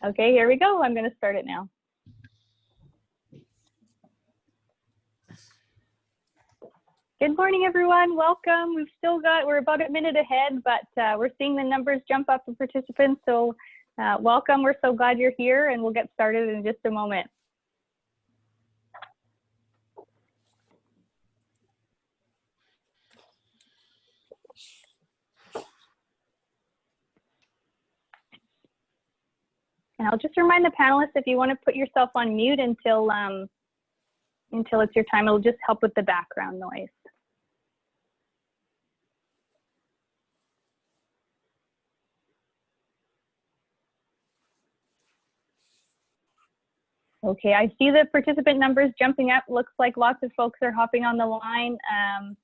Okay, here we go. I'm going to start it now. Good morning, everyone. Welcome. We're about a minute ahead, but we're seeing the numbers jump up for participants. So welcome. We're so glad you're here, and we'll get started in just a moment. And I'll just remind the panelists, if you want to put yourself on mute until it's your time, it'll just help with the background noise. Okay, I see the participant numbers jumping up. Looks like lots of folks are hopping on the line,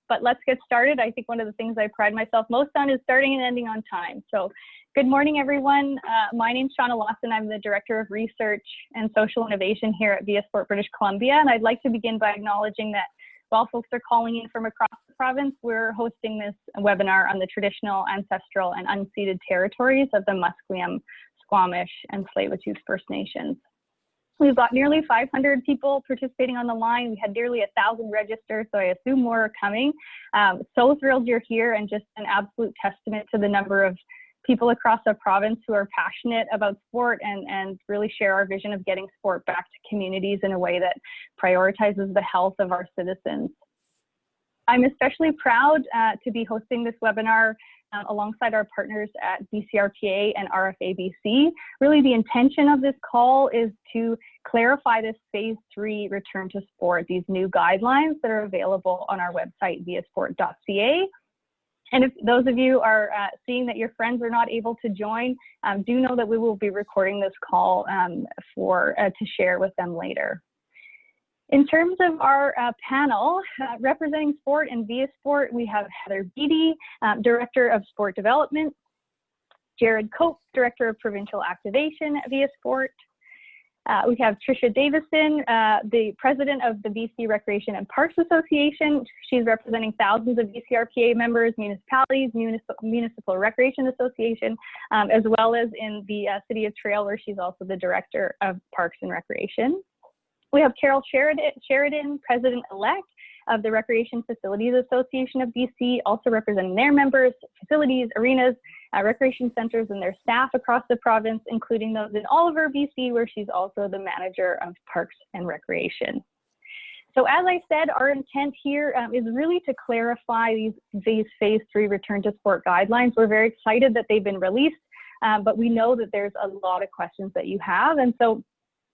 but let's get started. I think one of the things I pride myself most on is starting and ending on time. So good morning, everyone. My name's Shauna Lawson. I'm the Director of Research and Social Innovation here at VIA Sport British Columbia, and I'd like to begin by acknowledging that while folks are calling in from across the province, we're hosting this webinar on the traditional, ancestral, and unceded territories of the Musqueam, Squamish, and Tsleil-Waututh First Nations. We've got nearly 500 people participating on the line. We had nearly 1,000 register, so I assume more are coming. So thrilled you're here, and just an absolute testament to the number of people across the province who are passionate about sport and really share our vision of getting sport back to communities in a way that prioritizes the health of our citizens. I'm especially proud to be hosting this webinar alongside our partners at BCRPA and RFABC. Really, the intention of this call is to clarify this phase 3 return to sport, these new guidelines that are available on our website, viasport.ca. And if those of you are seeing that your friends are not able to join, do know that we will be recording this call to share with them later. In terms of our panel, representing sport and VIA Sport, we have Heather Beattie, Director of Sport Development, Jared Cope, Director of Provincial Activation at VIA Sport. We have Tricia Davison, the President of the BC Recreation and Parks Association. She's representing thousands of BCRPA members, municipalities, Municipal Recreation Association, as well as in the City of Trail, where she's also the Director of Parks and Recreation. We have Carol Sheridan, President-elect of the Recreation Facilities Association of BC, also representing their members, facilities, arenas, recreation centers, and their staff across the province, including those in Oliver, BC, where she's also the Manager of Parks and Recreation. So as I said, our intent here is really to clarify these phase 3 return to sport guidelines. We're very excited that they've been released, but we know that there's a lot of questions that you have, and so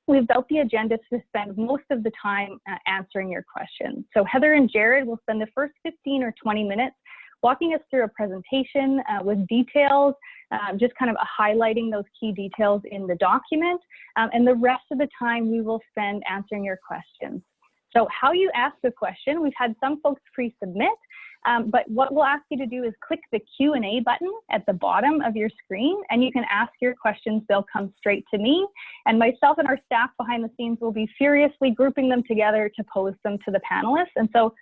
we've built the agenda to spend most of the time answering your questions. So Heather and Jared will spend the first 15 or 20 minutes walking us through a presentation with details, just kind of highlighting those key details in the document. And the rest of the time we will spend answering your questions. So how you ask a question, we've had some folks pre-submit, but what we'll ask you to do is click the Q&A button at the bottom of your screen, and you can ask your questions. They'll come straight to me, and myself and our staff behind the scenes will be furiously grouping them together to pose them to the panelists. And so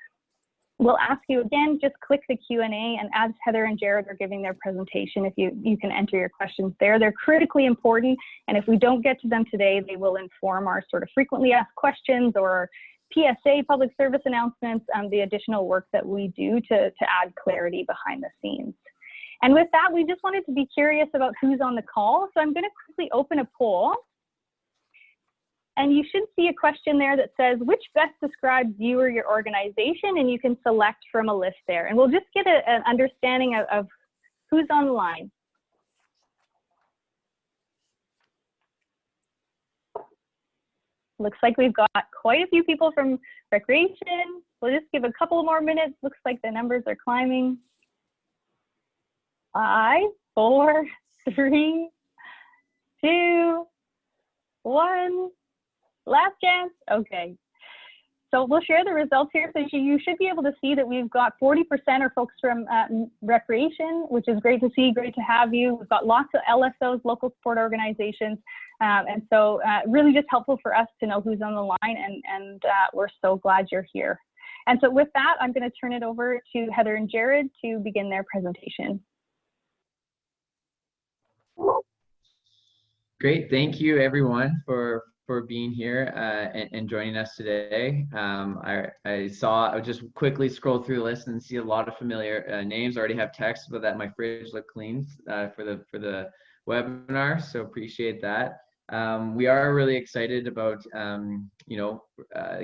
we'll ask you again, just click the Q&A, and as Heather and Jared are giving their presentation, if you can enter your questions there. They're critically important, and if we don't get to them today, they will inform our sort of frequently asked questions or PSA, public service announcements, the additional work that we do to add clarity behind the scenes. And with that, we just wanted to be curious about who's on the call. So I'm going to quickly open a poll. And you should see a question there that says, which best describes you or your organization? And you can select from a list there. And we'll just get an understanding of who's on the line. Looks like we've got quite a few people from recreation. We'll just give a couple more minutes. Looks like the numbers are climbing. 5, 4, 3, 2, 1. Last chance. Okay. So we'll share the results here. So you should be able to see that we've got 40% are folks from recreation, which is great to see, great to have you. We've got lots of LSOs, local sport organizations. And so really just helpful for us to know who's on the line, and we're so glad you're here. And so with that, I'm going to turn it over to Heather and Jared to begin their presentation. Great. Thank you everyone for being here and joining us today. I just quickly scroll through the list and see a lot of familiar names. I already have text about that my fridge looked clean for the webinar, so appreciate that. We are really excited about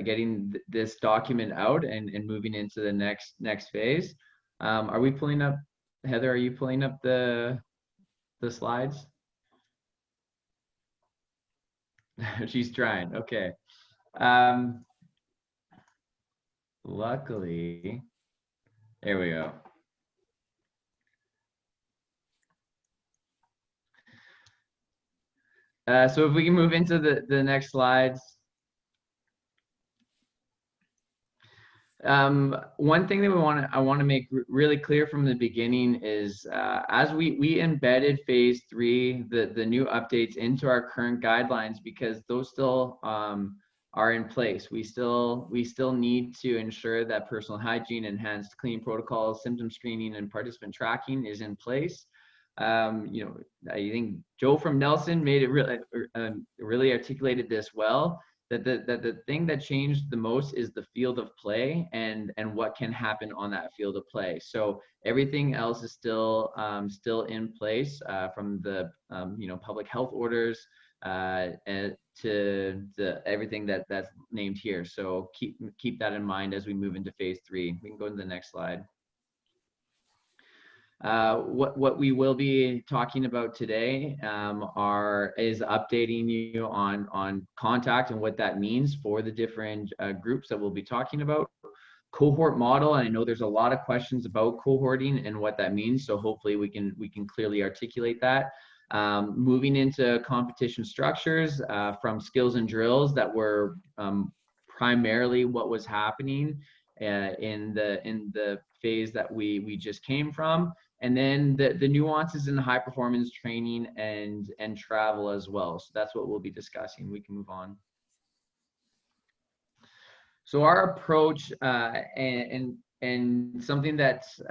getting this document out and moving into the next phase. Are we pulling up, Heather? Are you pulling up the slides? She's trying. Okay. Luckily, there we go. So if we can move into the next slides. One thing that I want to make really clear from the beginning is as we embedded phase 3, the new updates into our current guidelines, because those still are in place. We still need to ensure that personal hygiene, enhanced cleaning protocols, symptom screening, and participant tracking is in place. I think Joe from Nelson made it really articulated this well. That the thing that changed the most is the field of play and what can happen on that field of play. So everything else is still in place, from the public health orders and to everything that's named here. So keep that in mind as we move into phase 3. We can go to the next slide. What we will be talking about today is updating you on contact and what that means for the different groups that we'll be talking about. Cohort model, and I know there's a lot of questions about cohorting and what that means, so hopefully we can clearly articulate that. Moving into competition structures from skills and drills that were primarily what was happening in the phase that we just came from. And then the nuances in the high performance training and travel as well. So that's what we'll be discussing. We can move on. So our approach and something that's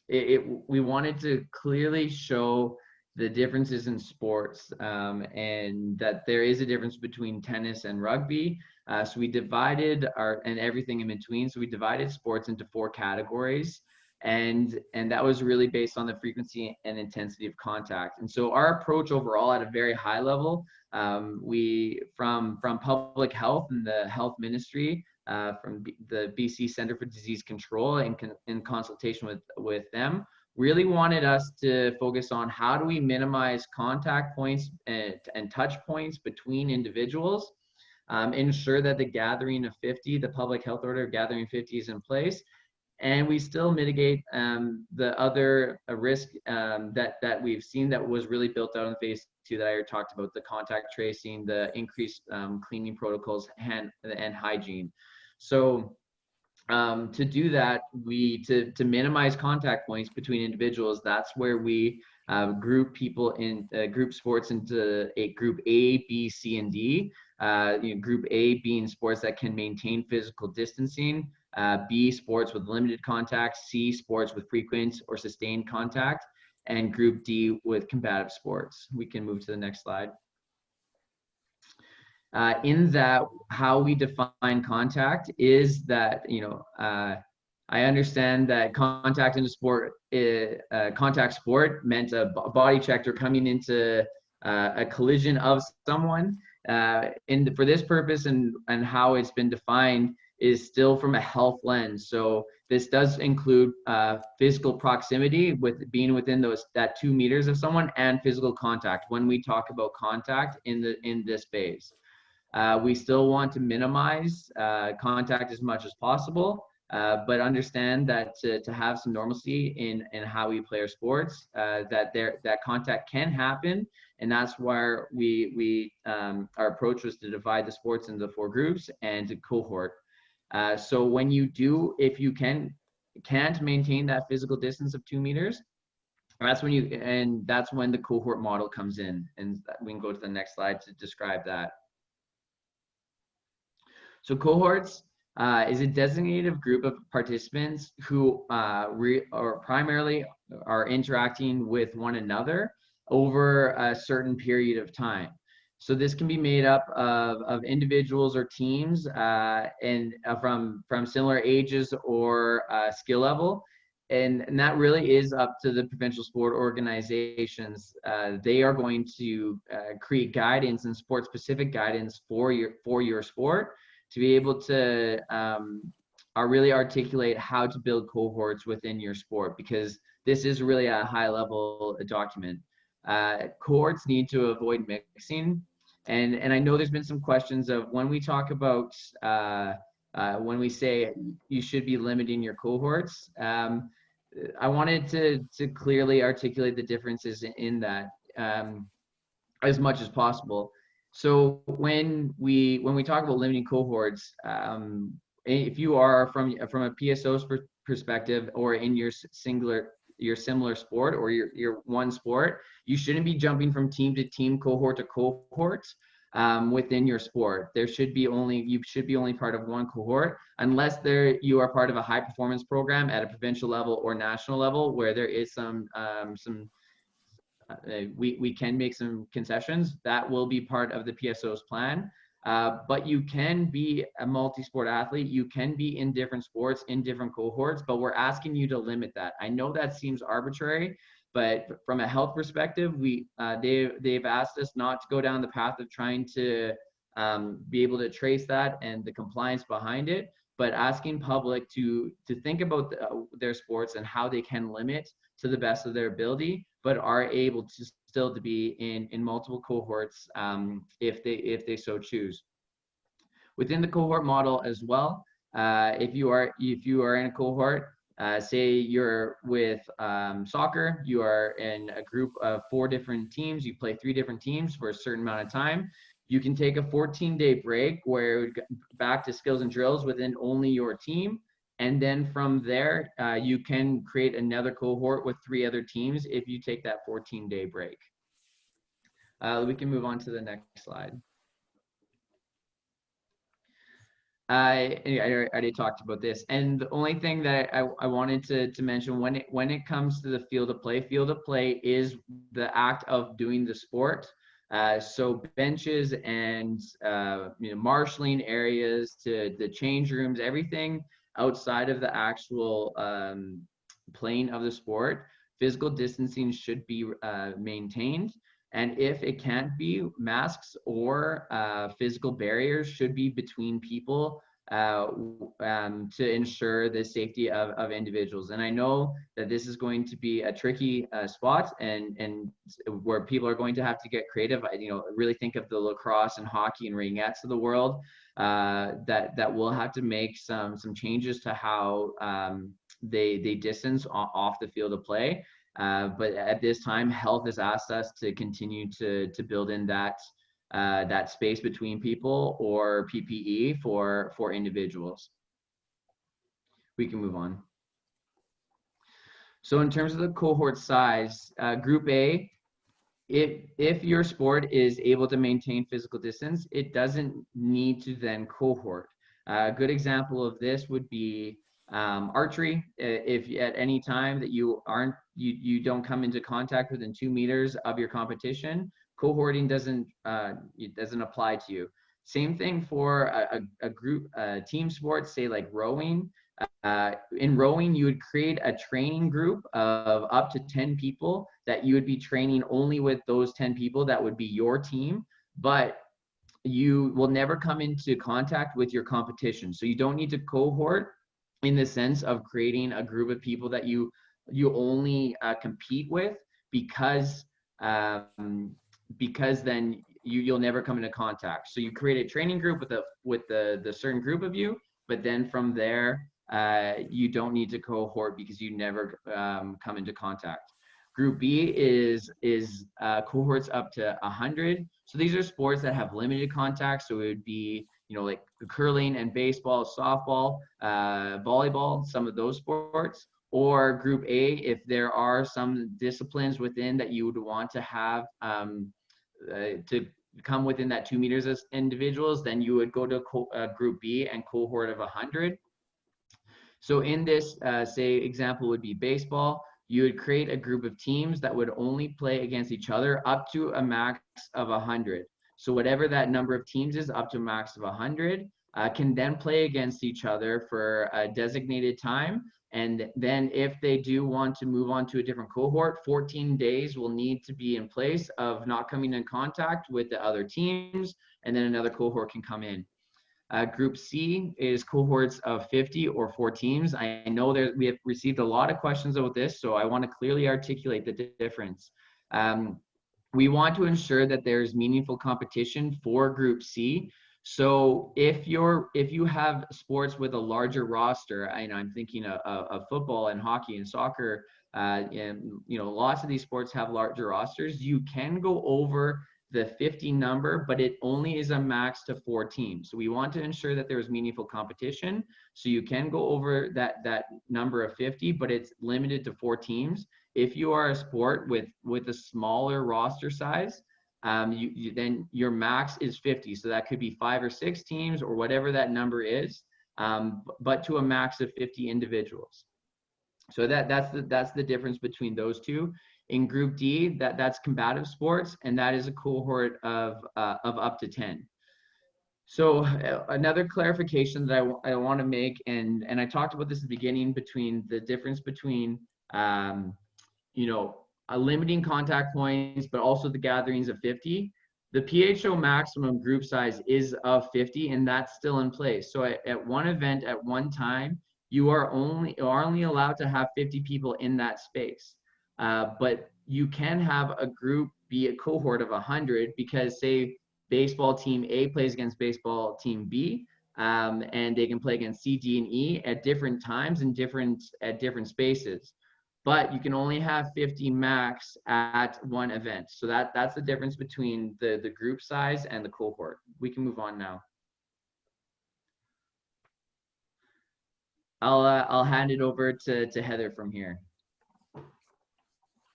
we wanted to clearly show the differences in sports and that there is a difference between tennis and rugby. So we divided and everything in between. So we divided sports into 4 categories. And that was really based on the frequency and intensity of contact. And so our approach overall at a very high level, we from public health and the health ministry, from the BC Centre for Disease Control in consultation with them, really wanted us to focus on how do we minimize contact points and touch points between individuals, ensure that the gathering of 50, the public health order gathering 50 is in place, and we still mitigate the other risk that we've seen that was really built out in phase 2 that I talked about, the contact tracing, the increased cleaning protocols, and hygiene. So to do that, to minimize contact points between individuals, that's where we group people in group sports into group A, B, C, and D. Group A being sports that can maintain physical distancing, B, sports with limited contact, C, sports with frequent or sustained contact, and group D with combative sports. We can move to the next slide. In that, how we define contact is that, I understand that contact in a sport, contact sport meant a body check or coming into a collision of someone. For this purpose and how it's been defined is still from a health lens. So this does include physical proximity with being within that 2 meters of someone, and physical contact when we talk about contact in this phase. We still want to minimize contact as much as possible, but understand that to have some normalcy in how we play our sports, that contact can happen, and that's where our approach was to divide the sports into 4 groups and to cohort. So when if you can't maintain that physical distance of 2 meters, that's when the cohort model comes in, and we can go to the next slide to describe that. So cohorts is a designated group of participants who primarily are interacting with one another over a certain period of time. So this can be made up of individuals or teams from similar ages or skill level. And that really is up to the provincial sport organizations. They are going to create guidance and sport-specific guidance for your sport to be able to really articulate how to build cohorts within your sport, because this is really a high-level document. Cohorts need to avoid mixing, and I know there's been some questions of when we talk about when we say you should be limiting your cohorts. I wanted to clearly articulate the differences in that as much as possible. So when we talk about limiting cohorts, if you are from a PSO's perspective, or in your similar sport, or your one sport, you shouldn't be jumping from team to team, cohort to cohort within your sport. You should be only part of one cohort, unless you are part of a high performance program at a provincial level or national level, where there is we can make some concessions. That will be part of the PSO's plan. But you can be a multi-sport athlete. You can be in different sports, in different cohorts, but we're asking you to limit that. I know that seems arbitrary, but from a health perspective, they've asked us not to go down the path of trying to be able to trace that and the compliance behind it, but asking public to think about their sports and how they can limit to the best of their ability, but are able to still to be in multiple cohorts if they so choose. Within the cohort model as well, if you are in a cohort, say you're with soccer, you are in a group of 4 different teams, you play 3 different teams for a certain amount of time, you can take a 14-day break where back to skills and drills within only your team. And then from there, you can create another cohort with 3 other teams if you take that 14-day break. We can move on to the next slide. I already talked about this, and the only thing that I wanted to mention when it comes to the field of play is the act of doing the sport. So benches and marshalling areas to the change rooms, everything outside of the actual plane of the sport, physical distancing should be maintained. And if it can't be, masks or physical barriers should be between people to ensure the safety of individuals. And I know that this is going to be a tricky spot, and where people are going to have to get creative. Really think of the lacrosse and hockey and ringettes of the world that will have to make some changes to how they distance off the field of play. But at this time, health has asked us to continue to build in that space between people, or PPE for individuals. We can move on. So in terms of the cohort size, Group A, if your sport is able to maintain physical distance, it doesn't need to then cohort. A good example of this would be archery. If at any time that you don't come into contact within 2 meters of your competition, cohorting doesn't apply to you. Same thing for a group team sport, say like rowing. In rowing, you would create a training group of up to 10 people that you would be training only with those 10 people. That would be your team, but you will never come into contact with your competition. So you don't need to cohort in the sense of creating a group of people that you only compete with, because then you'll never come into contact. So you create a training group with the certain group of you, but then from there you don't need to cohort because you never come into contact. Group B is cohorts up to 100. So these are sports that have limited contact. So it would be like curling and baseball, softball, volleyball, some of those sports. Or Group A, if there are some disciplines within that you would want to have to come within that 2 meters as individuals, then you would go to Group B and cohort of 100. So in this, say example would be baseball. you would create a group of teams that would only play against each other up to a max of 100. So whatever that number of teams is, up to a max of 100, can then play against each other for a designated time. And then if they do want to move on to a different cohort, 14 days will need to be in place of not coming in contact with the other teams, and then another cohort can come in. Group C is cohorts of 50 or 4 teams. I know that we have received a lot of questions about this, so I want to clearly articulate the difference. We want to ensure that there's meaningful competition for Group C. So if you have sports with a larger roster, I'm thinking of football and hockey and soccer, and lots of these sports have larger rosters. You can go over the 50 number, but it only is a max to 4 teams. So we want to ensure that there's meaningful competition. So you can go over that number of 50, but it's limited to 4 teams. If you are a sport with a smaller roster size, then your max is 50. So that could be 5 or 6 teams or whatever that number is, but to a max of 50 individuals. So that's the difference between those two. In Group D, that's combative sports, and that is a cohort of up to 10. So another clarification that I want to make, and I talked about this at the beginning, between the difference between limiting contact points, but also the gatherings of 50. The PHO maximum group size is of 50, and that's still in place. So at one event at one time, you are only allowed to have 50 people in that space. But you can have a group be a cohort of 100, because say baseball team A plays against baseball team B, and they can play against C, D, and E at different times and at different spaces. But you can only have 50 max at one event. So that's the difference between the group size and the cohort. We can move on now. I'll hand it over to Heather from here.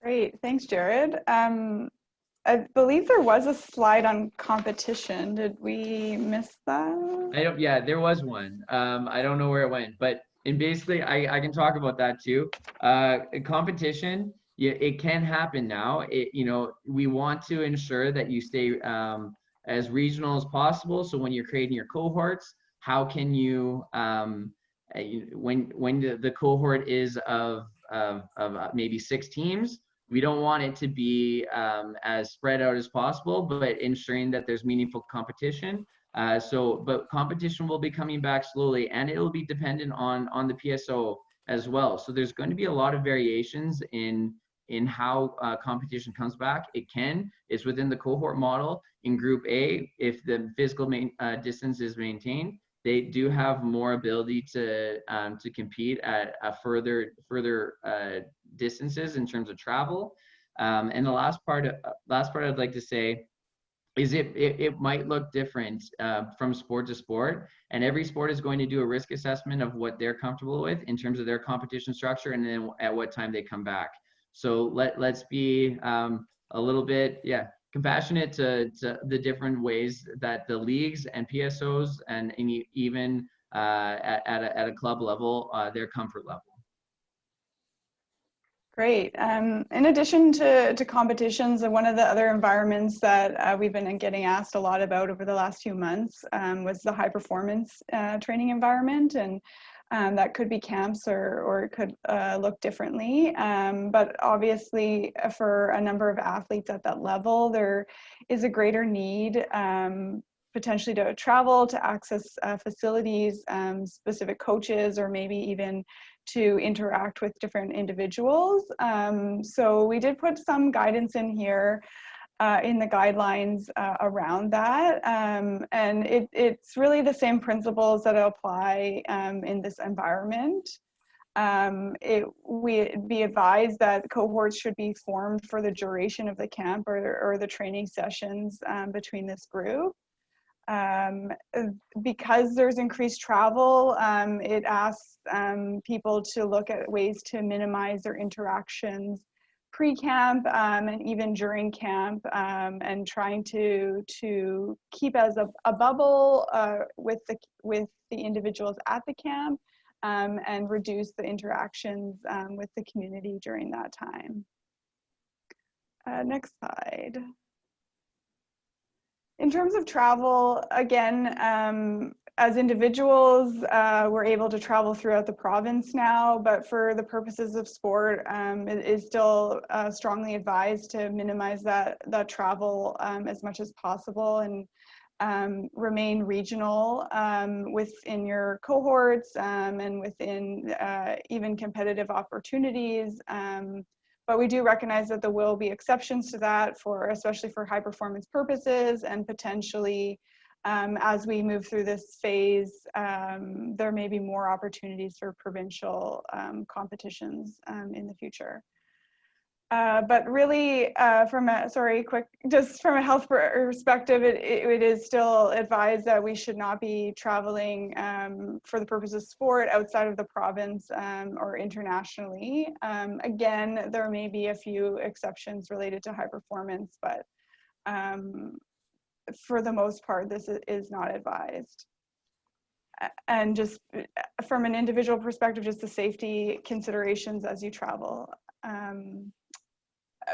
Great, thanks, Jared. I believe there was a slide on competition. Did we miss that? Yeah, there was one. I don't know where it went, but basically I can talk about that too. Competition, yeah, it can happen now. We want to ensure that you stay as regional as possible. So when you're creating your cohorts, how can you when the cohort is of maybe 6 teams, we don't want it to be as spread out as possible, but ensuring that there's meaningful competition. But competition will be coming back slowly, and it'll be dependent on the PSO as well. So there's going to be a lot of variations in how competition comes back. It's within the cohort model. In Group A, if the physical distance is maintained, they do have more ability to compete at further distances in terms of travel. And the last part I'd like to say is it might look different from sport to sport, and every sport is going to do a risk assessment of what they're comfortable with in terms of their competition structure, and then at what time they come back. So let's be a little bit compassionate to the different ways that the leagues and PSOs and even at a club level, their comfort level. Great. In addition to competitions, one of the other environments that we've been getting asked a lot about over the last few months was the high performance training environment, and that could be camps or it could look differently. But obviously for a number of athletes at that level, there is a greater need potentially to travel, to access facilities, specific coaches, or maybe even to interact with different individuals. So we did put some guidance in here in the guidelines around that. And it's really the same principles that apply in this environment. We'd be advised that cohorts should be formed for the duration of the camp or the training sessions between this group. Because there's increased travel, it asks people to look at ways to minimize their interactions pre-camp and even during camp, and trying to keep as a bubble with the individuals at the camp, and reduce the interactions with the community during that time. Next slide. In terms of travel, again, as individuals, we're able to travel throughout the province now, but for the purposes of sport, it is still strongly advised to minimize that travel as much as possible and remain regional within your cohorts and within even competitive opportunities. But we do recognize that there will be exceptions to that, especially for high performance purposes, and potentially as we move through this phase, there may be more opportunities for provincial competitions in the future. But really, from a health perspective, it is still advised that we should not be traveling for the purpose of sport outside of the province or internationally. Again, there may be a few exceptions related to high performance, but for the most part, this is not advised. And just from an individual perspective, just the safety considerations as you travel.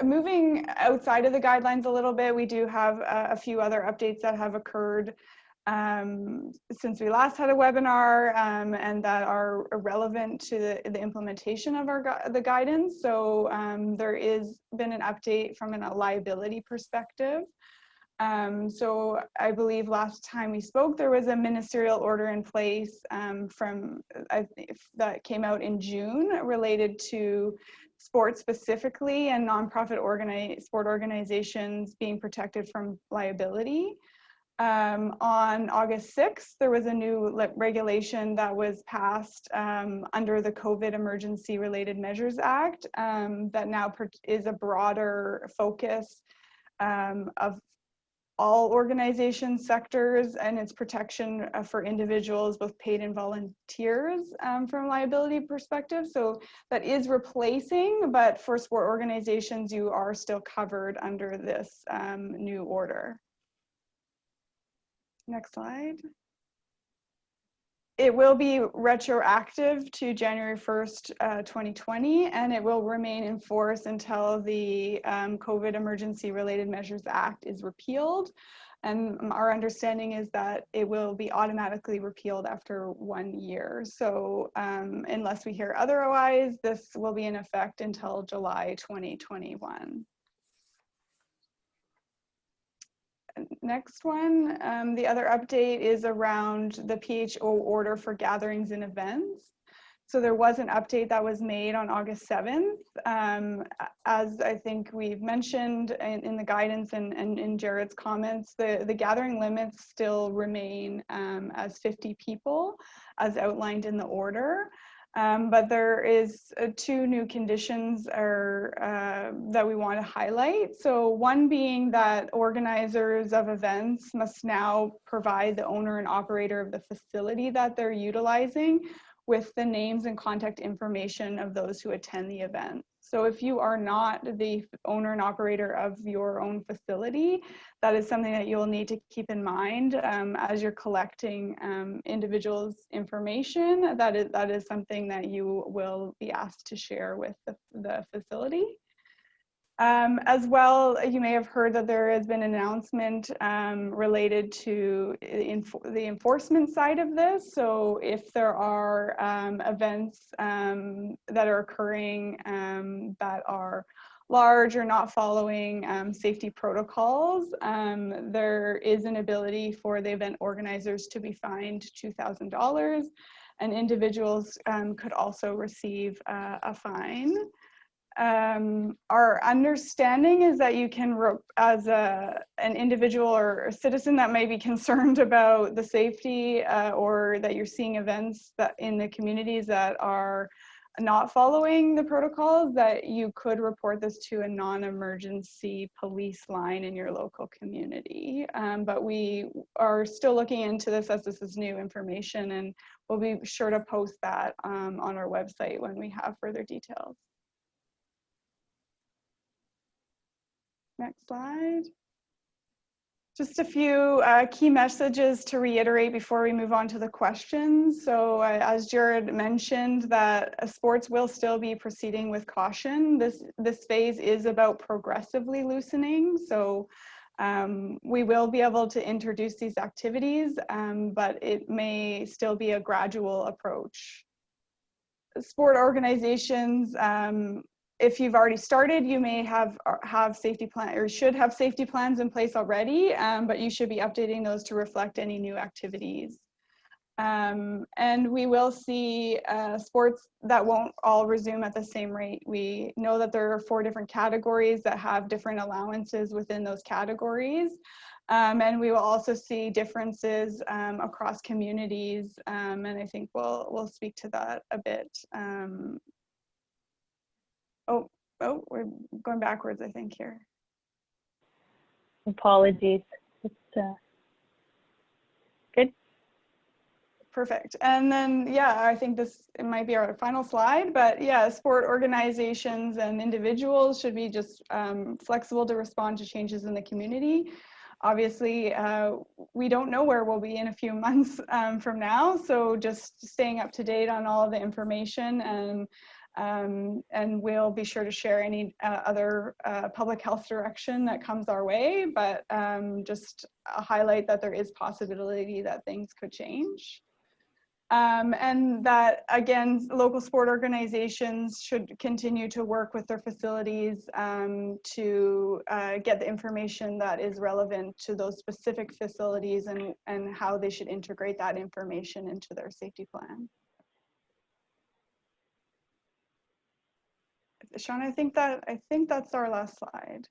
Moving outside of the guidelines a little bit, we do have a few other updates that have occurred since we last had a webinar and that are relevant to the implementation of the guidance. So there is been an update from a liability perspective. So I believe last time we spoke, there was a ministerial order in place that came out in June related to sports specifically and nonprofit sport organizations being protected from liability. On August 6th, there was a new regulation that was passed under the COVID Emergency Related Measures Act that now is a broader focus of all organization sectors and its protection for individuals, both paid and volunteers from a liability perspective. So that is replacing, but for sport organizations, you are still covered under this new order. Next slide. It will be retroactive to January 1st, 2020, and it will remain in force until the COVID Emergency Related Measures Act is repealed. And our understanding is that it will be automatically repealed after 1 year. So unless we hear otherwise, this will be in effect until July 2021. Next one, the other update is around the PHO order for gatherings and events. So there was an update that was made on August 7th. As I think we've mentioned in the guidance and in Jared's comments, the gathering limits still remain as 50 people as outlined in the order. But there is two new conditions that we want to highlight. So one being that organizers of events must now provide the owner and operator of the facility that they're utilizing with the names and contact information of those who attend the event. So if you are not the owner and operator of your own facility, that is something that you'll need to keep in mind as you're collecting individuals' information. That is something that you will be asked to share with the facility. As well, you may have heard that there has been an announcement related to the enforcement side of this. So if there are events that are occurring that are large or not following safety protocols, there is an ability for the event organizers to be fined $2,000, and individuals could also receive a fine. Our understanding is that you can, as an individual or a citizen that may be concerned about the safety or that you're seeing events that in the communities that are not following the protocols, that you could report this to a non-emergency police line in your local community. But we are still looking into this as this is new information, and we'll be sure to post that on our website when we have further details. Next slide. Just a few key messages to reiterate before we move on to the questions. So as Jared mentioned, that sports will still be proceeding with caution. This phase is about progressively loosening. So we will be able to introduce these activities, but it may still be a gradual approach. Sport organizations, if you've already started, you may have safety plan or should have safety plans in place already, but you should be updating those to reflect any new activities. And we will see sports that won't all resume at the same rate. We know that there are 4 different categories that have different allowances within those categories. And we will also see differences across communities. And I think we'll speak to that a bit. Oh, we're going backwards, I think, here. Apologies. It's good. Perfect. And then, yeah, I think it might be our final slide, but yeah, sport organizations and individuals should be just flexible to respond to changes in the community. Obviously, we don't know where we'll be in a few months from now, so just staying up to date on all of the information, and we'll be sure to share any other public health direction that comes our way, but just highlight that there is possibility that things could change. And that, again, local sport organizations should continue to work with their facilities to get the information that is relevant to those specific facilities and how they should integrate that information into their safety plan. Sean, I think that's our last slide.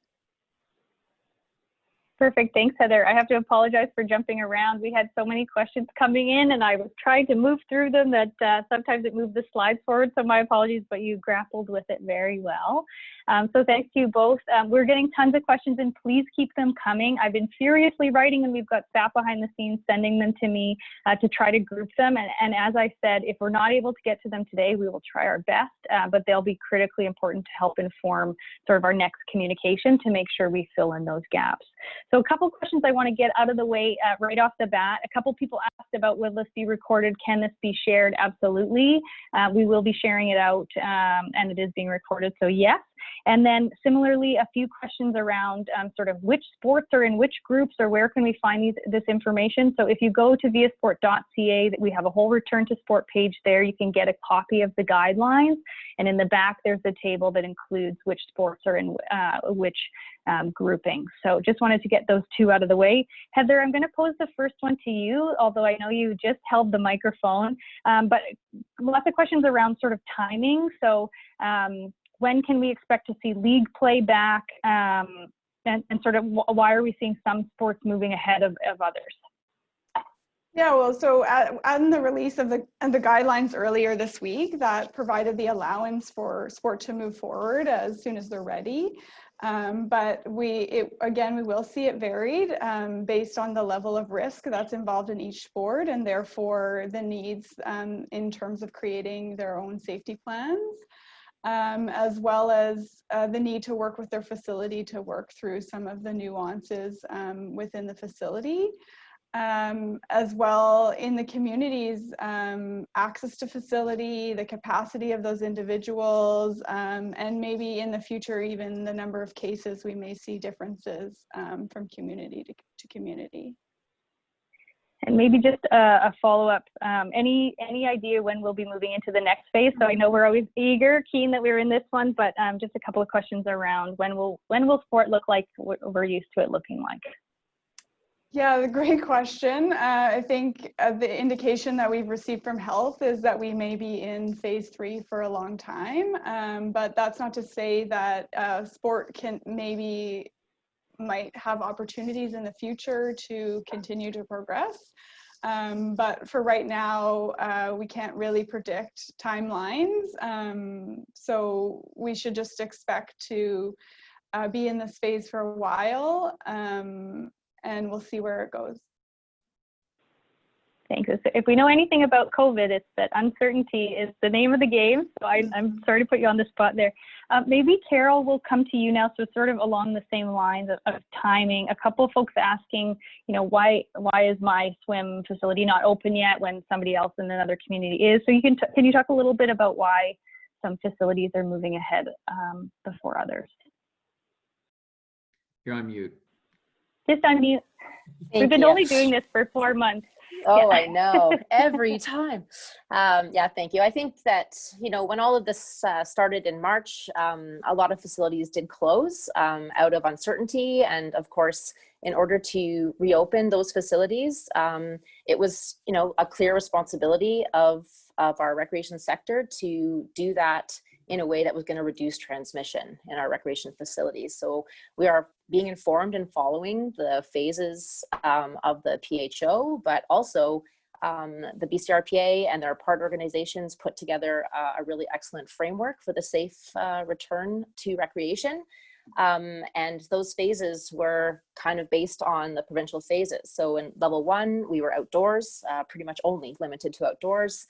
Perfect. Thanks, Heather. I have to apologize for jumping around. We had so many questions coming in, and I was trying to move through them that sometimes it moved the slides forward. So my apologies, but you grappled with it very well. So thanks to you both. We're getting tons of questions, and please keep them coming. I've been furiously writing, and we've got staff behind the scenes sending them to me to try to group them. And as I said, if we're not able to get to them today, we will try our best, but they'll be critically important to help inform sort of our next communication to make sure we fill in those gaps. So a couple questions I want to get out of the way right off the bat. A couple people asked about, will this be recorded? Can this be shared? Absolutely. We will be sharing it out, and it is being recorded, so yes. And then similarly, a few questions around sort of which sports are in which groups, or where can we find this information. So if you go to viasport.ca, we have a whole return to sport page there. You can get a copy of the guidelines, and in the back there's a table that includes which sports are in which grouping. So just wanted to get those 2 out of the way. Heather, I'm going to pose the first one to you, although I know you just held the microphone, but lots of questions around sort of timing. So when can we expect to see league play back, and sort of why are we seeing some sports moving ahead of others? Yeah, well, so on the release of the guidelines earlier this week, that provided the allowance for sport to move forward as soon as they're ready. But again, we will see it varied based on the level of risk that's involved in each sport, and therefore the needs in terms of creating their own safety plans. As well as the need to work with their facility to work through some of the nuances within the facility. As well in the communities, access to facility, the capacity of those individuals, and maybe in the future, even the number of cases, we may see differences from community to community. And maybe just a follow-up, any idea when we'll be moving into the next phase? So I know we're always keen that we're in this one, but just a couple of questions around when will sport look like what we're used to it looking like? Yeah, great question. I think the indication that we've received from health is that we may be in phase 3 for a long time, but that's not to say that sport might have opportunities in the future to continue to progress. But for right now, we can't really predict timelines. So we should just expect to be in this phase for a while, and we'll see where it goes. Thanks. If we know anything about COVID, it's that uncertainty is the name of the game. So I'm sorry to put you on the spot there. Maybe Carol, will come to you now. So sort of along the same lines of timing, a couple of folks asking, you know, why is my swim facility not open yet when somebody else in another community is? So can you talk a little bit about why some facilities are moving ahead before others? You're on mute. Just unmute. We've been only doing this for 4 months. Oh, yeah. I know, every time. Yeah, thank you. I think that, you know, when all of this started in March, a lot of facilities did close out of uncertainty. And of course, in order to reopen those facilities, it was, you know, a clear responsibility of our recreation sector to do that in a way that was going to reduce transmission in our recreation facilities. So we are being informed and following the phases of the PHO, but also the BCRPA and their part organizations put together a really excellent framework for the safe return to recreation. And those phases were kind of based on the provincial phases. So in level 1, we were outdoors, pretty much only limited to outdoors.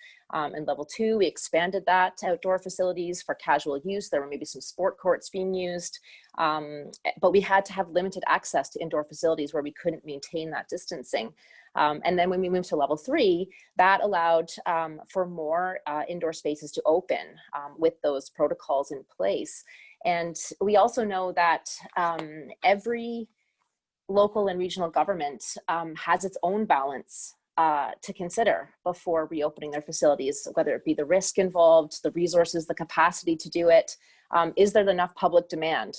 In level 2, we expanded that to outdoor facilities for casual use. There were maybe some sport courts being used, but we had to have limited access to indoor facilities where we couldn't maintain that distancing. And then when we moved to level 3, that allowed for more indoor spaces to open with those protocols in place. And we also know that every local and regional government has its own balance to consider before reopening their facilities, whether it be the risk involved, the resources, the capacity to do it. Is there enough public demand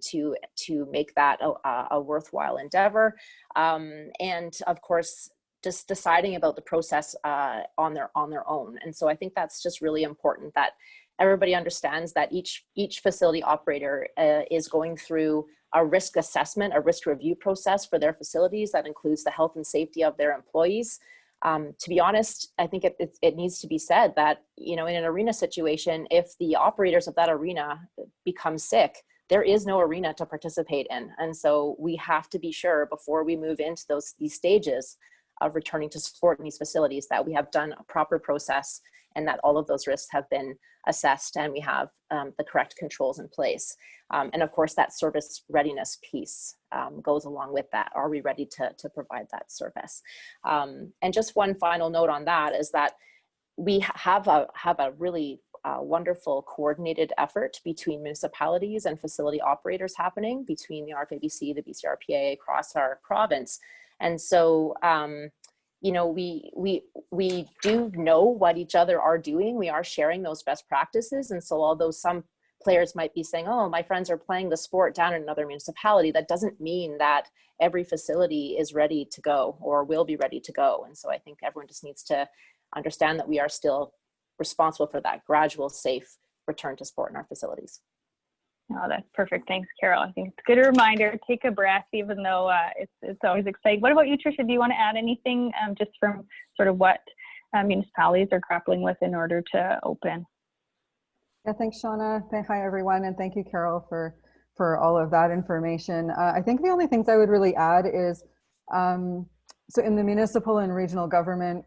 to make that a worthwhile endeavor? And of course, just deciding about the process on their own. And so I think that's just really important that everybody understands that each facility operator is going through a risk assessment, a risk review process for their facilities that includes the health and safety of their employees. To be honest, I think it needs to be said that, you know, in an arena situation, if the operators of that arena become sick, there is no arena to participate in. And so we have to be sure before we move into these stages of returning to sport in these facilities that we have done a proper process and that all of those risks have been assessed and we have the correct controls in place. And of course, that service readiness piece goes along with that. Are we ready to provide that service? And just one final note on that is that we have a really wonderful coordinated effort between municipalities and facility operators happening between the RFABC, the BCRPA across our province. And so, you know, we do know what each other are doing. We are sharing those best practices. And so although some players might be saying, oh, my friends are playing the sport down in another municipality, that doesn't mean that every facility is ready to go or will be ready to go. And so I think everyone just needs to understand that we are still responsible for that gradual, safe return to sport in our facilities. Oh, that's perfect. Thanks, Carol. I think it's a good reminder. Take a breath, even though it's always exciting. What about you, Tricia? Do you want to add anything just from sort of what municipalities are grappling with in order to open? Yeah, thanks, Shauna. Hi, everyone, and thank you, Carol, for all of that information. I think the only things I would really add is, so in the municipal and regional government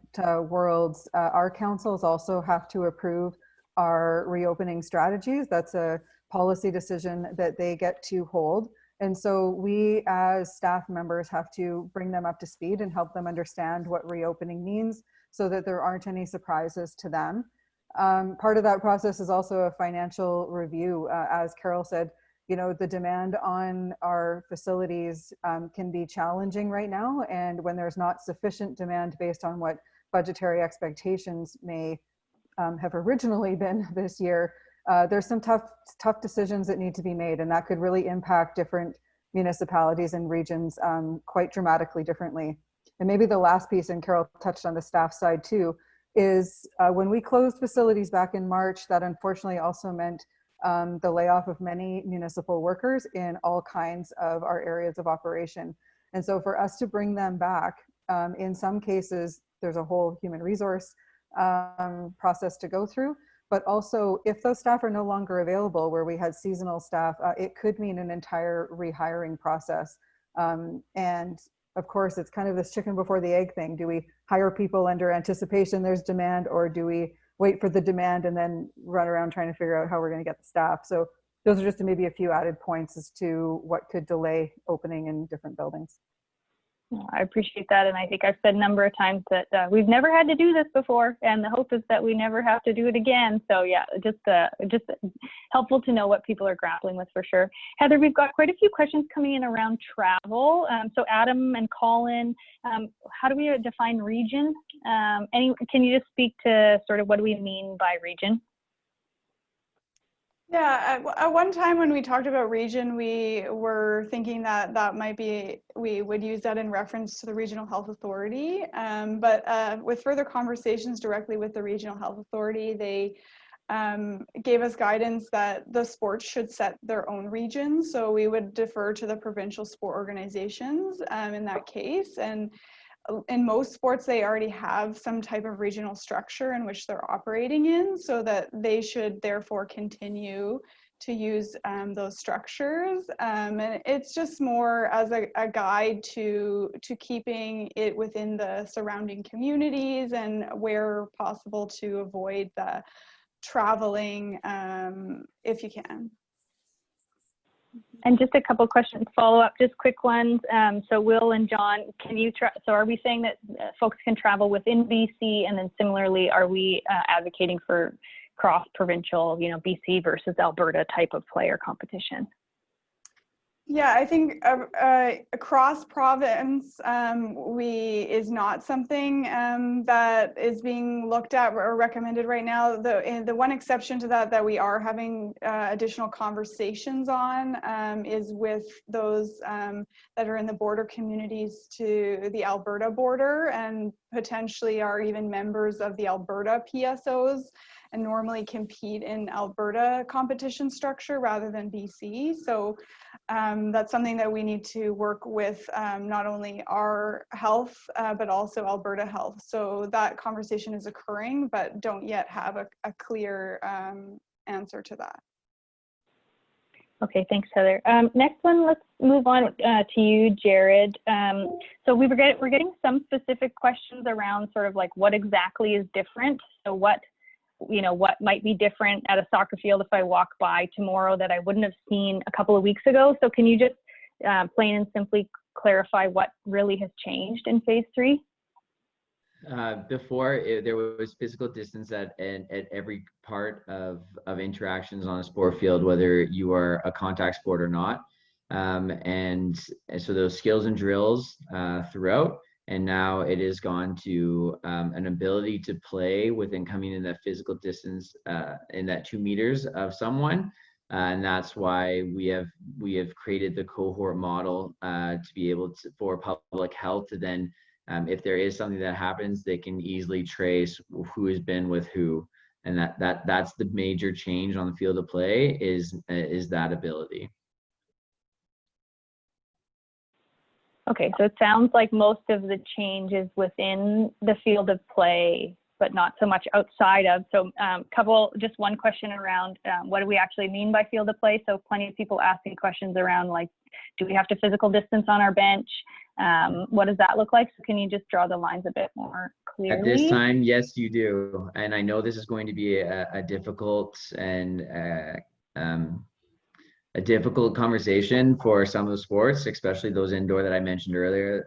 worlds, our councils also have to approve our reopening strategies. That's a policy decision that they get to hold. And so we as staff members have to bring them up to speed and help them understand what reopening means so that there aren't any surprises to them. Part of that process is also a financial review. As Carol said, you know, the demand on our facilities can be challenging right now. And when there's not sufficient demand based on what budgetary expectations may have originally been this year, there's some tough decisions that need to be made, and that could really impact different municipalities and regions quite dramatically differently. And maybe the last piece, and Carol touched on the staff side too, is when we closed facilities back in March, that unfortunately also meant the layoff of many municipal workers in all kinds of our areas of operation. And so for us to bring them back, in some cases, there's a whole human resource process to go through. But also, if those staff are no longer available, where we had seasonal staff, it could mean an entire rehiring process. And of course, it's kind of this chicken before the egg thing. Do we hire people under anticipation there's demand, or do we wait for the demand and then run around trying to figure out how we're going to get the staff? So those are just maybe a few added points as to what could delay opening in different buildings. I appreciate that, and I think I've said a number of times that we've never had to do this before, and the hope is that we never have to do it again. So yeah, just helpful to know what people are grappling with for sure. Heather, we've got quite a few questions coming in around travel. So Adam and Colin, how do we define region? Can you just speak to sort of what do we mean by region? Yeah, at one time when we talked about region, we were thinking that might be, we would use that in reference to the Regional Health Authority. But with further conversations directly with the Regional Health Authority, they gave us guidance that the sports should set their own regions. So we would defer to the provincial sport organizations in that case. And in most sports, they already have some type of regional structure in which they're operating in, so that they should therefore continue to use those structures. And it's just more as a guide to keeping it within the surrounding communities, and where possible to avoid the traveling if you can. And just a couple questions, follow up, just quick ones. So Will and John, can you, so are we saying that folks can travel within BC, and then similarly, are we advocating for cross-provincial, BC versus Alberta type of player competition? Yeah, I think across province is not something that is being looked at or recommended right now. The one exception to that we are having additional conversations on is with those that are in the border communities to the Alberta border, and potentially are even members of the Alberta PSOs, and normally compete in Alberta competition structure rather than BC. So that's something that we need to work with not only our health, but also Alberta Health. So that conversation is occurring, but don't yet have a clear answer to that. Okay, thanks, Heather. Next one, let's move on to you, Jared. So we're getting some specific questions around sort of like what exactly is different. So what might be different at a soccer field if I walk by tomorrow that I wouldn't have seen a couple of weeks ago? So can you just plain and simply clarify what really has changed in phase 3? Before, there was physical distance at every part of interactions on a sport field, whether you are a contact sport or not. And so those skills and drills throughout. And now it has gone to an ability to play within coming in that physical distance in that 2 meters of someone. And that's why we have created the cohort model to be able to, for public health, to then, if there is something that happens, they can easily trace who has been with who. And that's the major change on the field of play is that ability. Okay, so it sounds like most of the change is within the field of play, but not so much outside of. So just one question around what do we actually mean by field of play? So plenty of people asking questions around like, do we have to physical distance on our bench? What does that look like? So can you just draw the lines a bit more clearly? At this time, yes, you do. And I know this is going to be a difficult and a difficult conversation for some of the sports, especially those indoor that I mentioned earlier,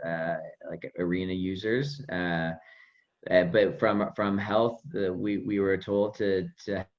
like arena users. But from health, we were told to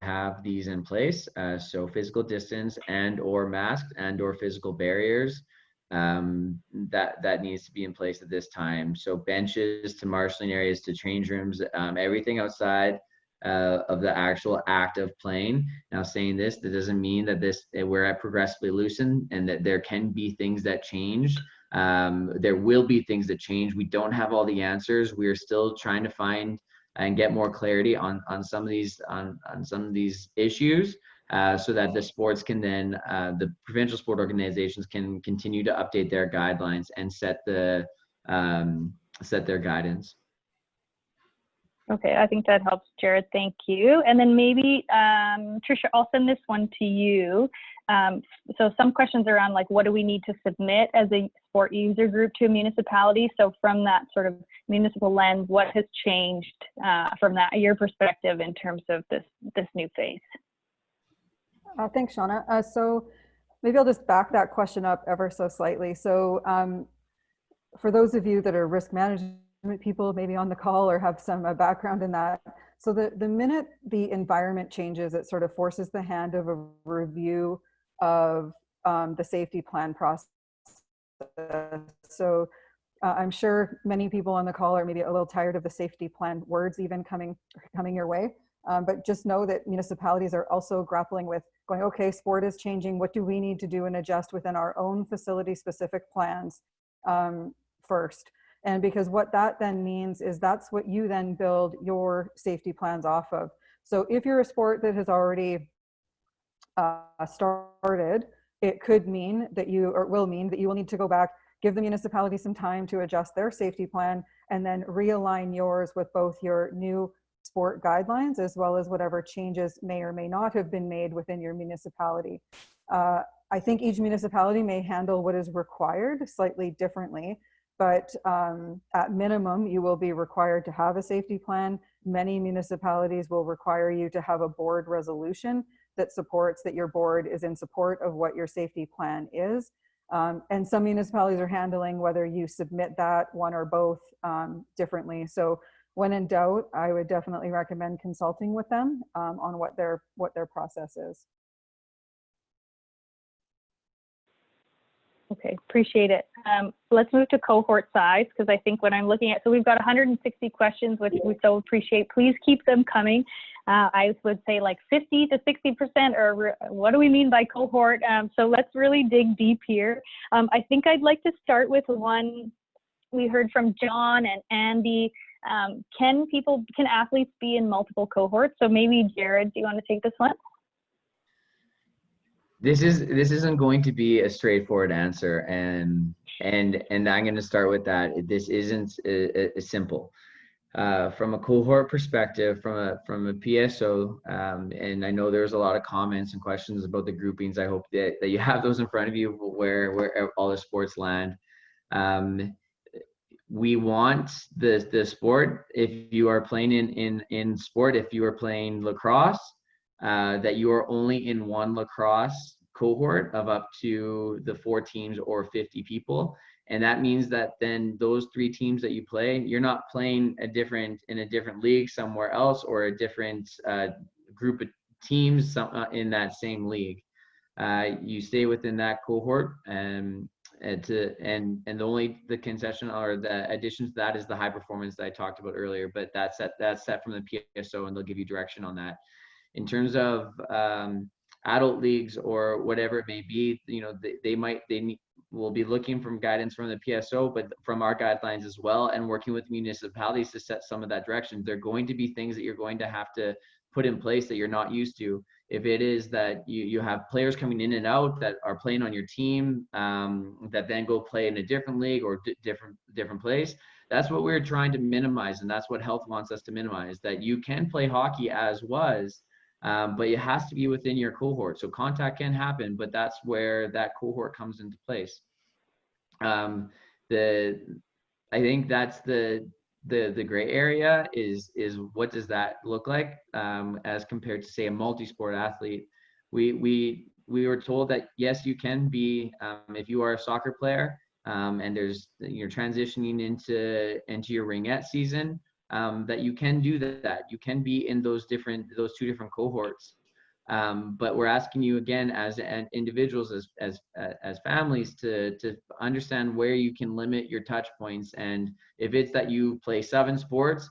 have these in place. So physical distance and or masks and or physical barriers, that needs to be in place at this time. So benches to marshalling areas to change rooms, everything outside of the actual act of playing. Now, saying this, that doesn't mean that we're at progressively loosened and that there can be things that change. There will be things that change. We don't have all the answers. We are still trying to find and get more clarity on some of these issues, so that the sports can then the provincial sport organizations can continue to update their guidelines and set their guidance. Okay, I think that helps, Jared. Thank you. And then maybe, Tricia, I'll send this one to you. So some questions around like, what do we need to submit as a sport user group to a municipality? So from that sort of municipal lens, what has changed from that, your perspective in terms of this new phase? Thanks, Shauna. So maybe I'll just back that question up ever so slightly. So for those of you that are risk management people maybe on the call or have some background in that, so the minute the environment changes, it sort of forces the hand of a review of the safety plan process. So I'm sure many people on the call are maybe a little tired of the safety plan words even coming your way. But just know that municipalities are also grappling with going, okay, sport is changing. What do we need to do and adjust within our own facility specific plans first? And because what that then means is that's what you then build your safety plans off of. So if you're a sport that has already started, it could mean that you, or will mean that you will need to go back, give the municipality some time to adjust their safety plan, and then realign yours with both your new sport guidelines as well as whatever changes may or may not have been made within your municipality. I think each municipality may handle what is required slightly differently, but at minimum, you will be required to have a safety plan. Many municipalities will require you to have a board resolution that supports that your board is in support of what your safety plan is. And some municipalities are handling whether you submit that one or both differently. So when in doubt, I would definitely recommend consulting with them on what their process is. Okay, appreciate it. Let's move to cohort size, because I think when I'm looking at, so we've got 160 questions, which we so appreciate. Please keep them coming. I would say like 50 to 60%, or what do we mean by cohort? So let's really dig deep here. I think I'd like to start with one we heard from John and Andy. Can athletes be in multiple cohorts? So maybe Jared, do you want to take this one? This isn't going to be a straightforward answer, and I'm going to start with that. This isn't simple. From a cohort perspective, from a PSO, and I know there's a lot of comments and questions about the groupings. I hope that you have those in front of you where all the sports land. We want the sport, if you are playing in sport, if you are playing lacrosse, that you are only in one lacrosse cohort of up to the 4 teams or 50 people. And that means that then those 3 teams that you play, you're not playing in a different league somewhere else, or a different group of teams in that same league. You stay within that cohort, and the concession or the addition to that is the high performance that I talked about earlier. But that's set from the PSO, and they'll give you direction on that. In terms of adult leagues or whatever it may be, they will be looking from guidance from the PSO, but from our guidelines as well, and working with municipalities to set some of that direction. There are going to be things that you're going to have to put in place that you're not used to. If it is that you have players coming in and out that are playing on your team, that then go play in a different league or different place, that's what we're trying to minimize, and that's what health wants us to minimize. That you can play hockey as was, but it has to be within your cohort. So contact can happen, but that's where that cohort comes into place. I think that's the gray area is what does that look like as compared to, say, a multi-sport athlete. We were told that yes, you can be if you are a soccer player and you're transitioning into your ringette season, that you can do that. You can be in those 2 different cohorts. But we're asking you again as individuals, as families, to understand where you can limit your touch points. And if it's that you play 7 sports,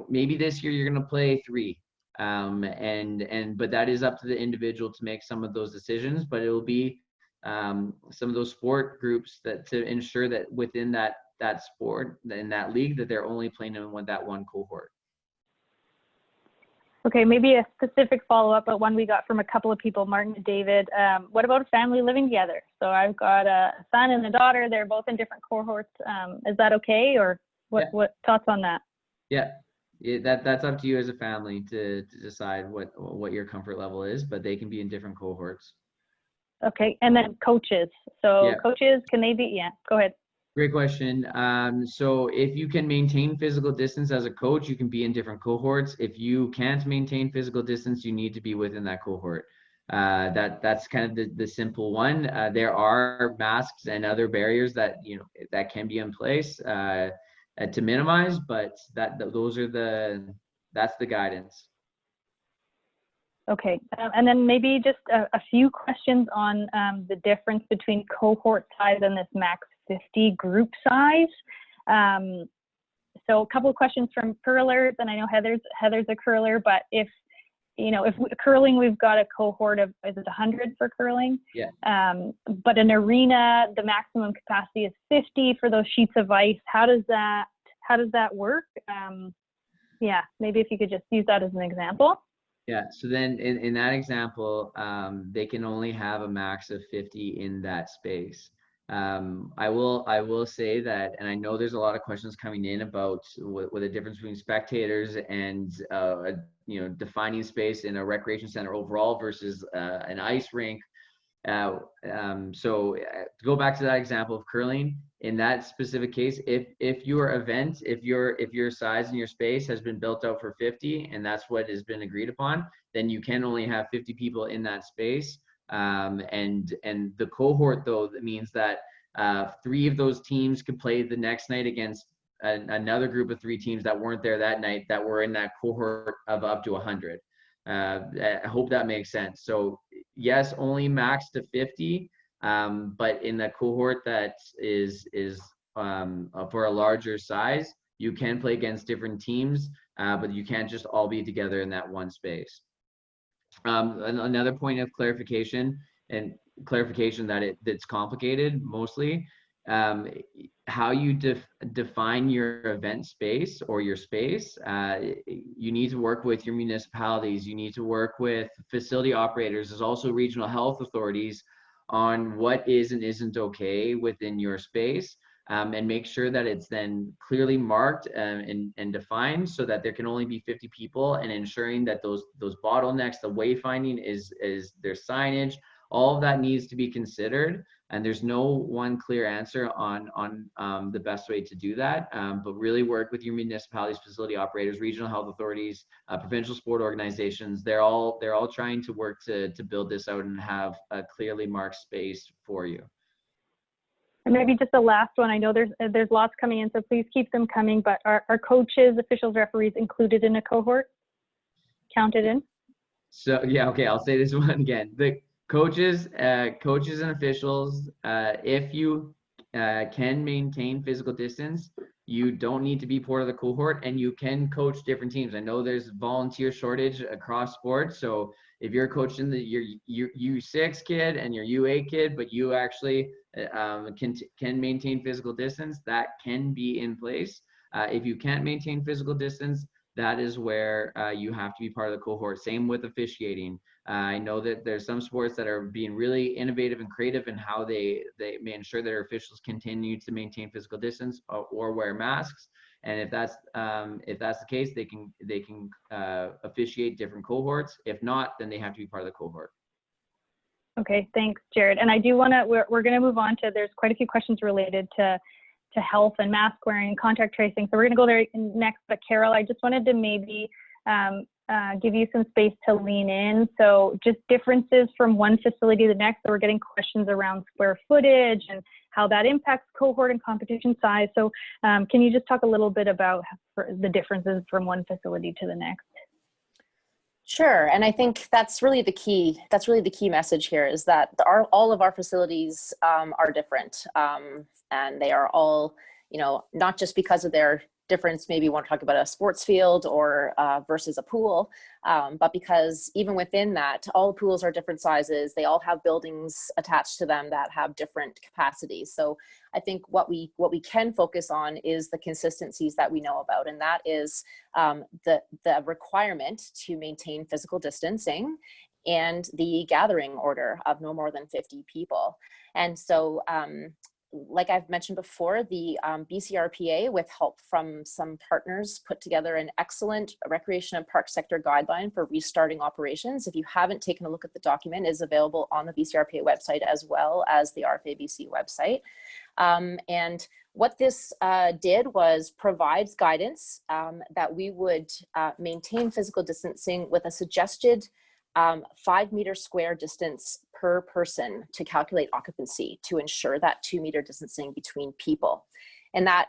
maybe this year you're going to play 3. But that is up to the individual to make some of those decisions. But it will be some of those sport groups to ensure that within that sport, in that league, that they're only playing in that one cohort. Okay, maybe a specific follow-up, but one we got from a couple of people, Martin and David. What about a family living together? So I've got a son and a daughter. They're both in different cohorts. Is that okay, or what thoughts on that? Yeah, that's up to you as a family to decide what your comfort level is, but they can be in different cohorts. Okay, and then coaches. So Yeah. coaches, can they be, yeah, go ahead. Great question. So if you can maintain physical distance as a coach, you can be in different cohorts. If you can't maintain physical distance, you need to be within that cohort. That's kind of the simple one. There are masks and other barriers that that can be in place to minimize, but that's the guidance. Okay, and then maybe just a few questions on the difference between cohort size and this max 50 group size. So a couple of questions from curlers, and I know Heather's a curler, but if curling, we've got a cohort of, is it 100 for curling? Yeah. But an arena, the maximum capacity is 50 for those sheets of ice. How does that work? Yeah, maybe if you could just use that as an example. Yeah, so then in that example, they can only have a max of 50 in that space. I will say that, and I know there's a lot of questions coming in about what the difference between spectators and defining space in a recreation center overall versus an ice rink. So to go back to that example of curling, in that specific case, if your event, if your size and your space has been built out for 50 and that's what has been agreed upon, then you can only have 50 people in that space. And the cohort, though, that means that 3 of those teams could play the next night against another group of 3 teams that weren't there that night that were in that cohort of up to 100. I hope that makes sense. So yes, only max to 50, but in the cohort that is for a larger size, you can play against different teams, but you can't just all be together in that one space. Another point of clarification that's complicated mostly, how you define your event space or your space. You need to work with your municipalities. You need to work with facility operators. There's also regional health authorities on what is and isn't okay within your space, and make sure that it's then clearly marked and defined so that there can only be 50 people, and ensuring that those bottlenecks, the wayfinding is their signage, all of that needs to be considered. And there's no one clear answer on the best way to do that, but really work with your municipalities, facility operators, regional health authorities, provincial sport organizations. They're all trying to work to build this out and have a clearly marked space for you. And maybe just the last one. I know there's lots coming in, so please keep them coming. But are coaches, officials, referees included in a cohort? Counted in? So yeah, okay. I'll say this one again. The coaches and officials, if you can maintain physical distance, you don't need to be part of the cohort, and you can coach different teams. I know there's volunteer shortage across sports, so if you're coaching your U6 kid and your U8 kid, but you actually can maintain physical distance, that can be in place. If you can't maintain physical distance, that is where you have to be part of the cohort. Same with officiating. I know that there's some sports that are being really innovative and creative in how they may ensure that their officials continue to maintain physical distance or wear masks. And if that's the case, they can officiate different cohorts. If not, then they have to be part of the cohort. Okay, thanks, Jared. And I do want to, we're going to move on to, there's quite a few questions related to health and mask wearing and contact tracing. So we're going to go there next. But Carol, I just wanted to maybe give you some space to lean in. So just differences from one facility to the next. So we're getting questions around square footage and how that impacts cohort and competition size. So can you just talk a little bit about the differences from one facility to the next? Sure, and I think that's really the key. That's really the key message here, is that all of our facilities are different, and they are all, not just because of their difference. Maybe you want to talk about a sports field or versus a pool, but because even within that, all pools are different sizes. They all have buildings attached to them that have different capacities. So I think what we can focus on is the consistencies that we know about, and that is the requirement to maintain physical distancing and the gathering order of no more than 50 people. And so like I've mentioned before, the BCRPA, with help from some partners, put together an excellent recreation and park sector guideline for restarting operations. If you haven't taken a look at the document, it is available on the BCRPA website as well as the RFABC website. And what this did was provides guidance that we would maintain physical distancing with a suggested 5 meter square distance per person to calculate occupancy, to ensure that 2 meter distancing between people. And that,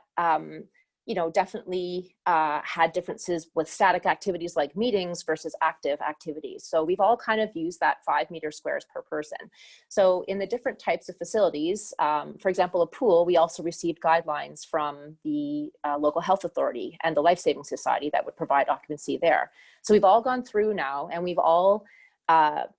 you know, definitely had differences with static activities like meetings versus active activities. So we've all kind of used that 5 meter squares per person. So in the different types of facilities, for example, a pool, we also received guidelines from the local health authority and the Life Saving Society that would provide occupancy there. So we've all gone through now, and we've all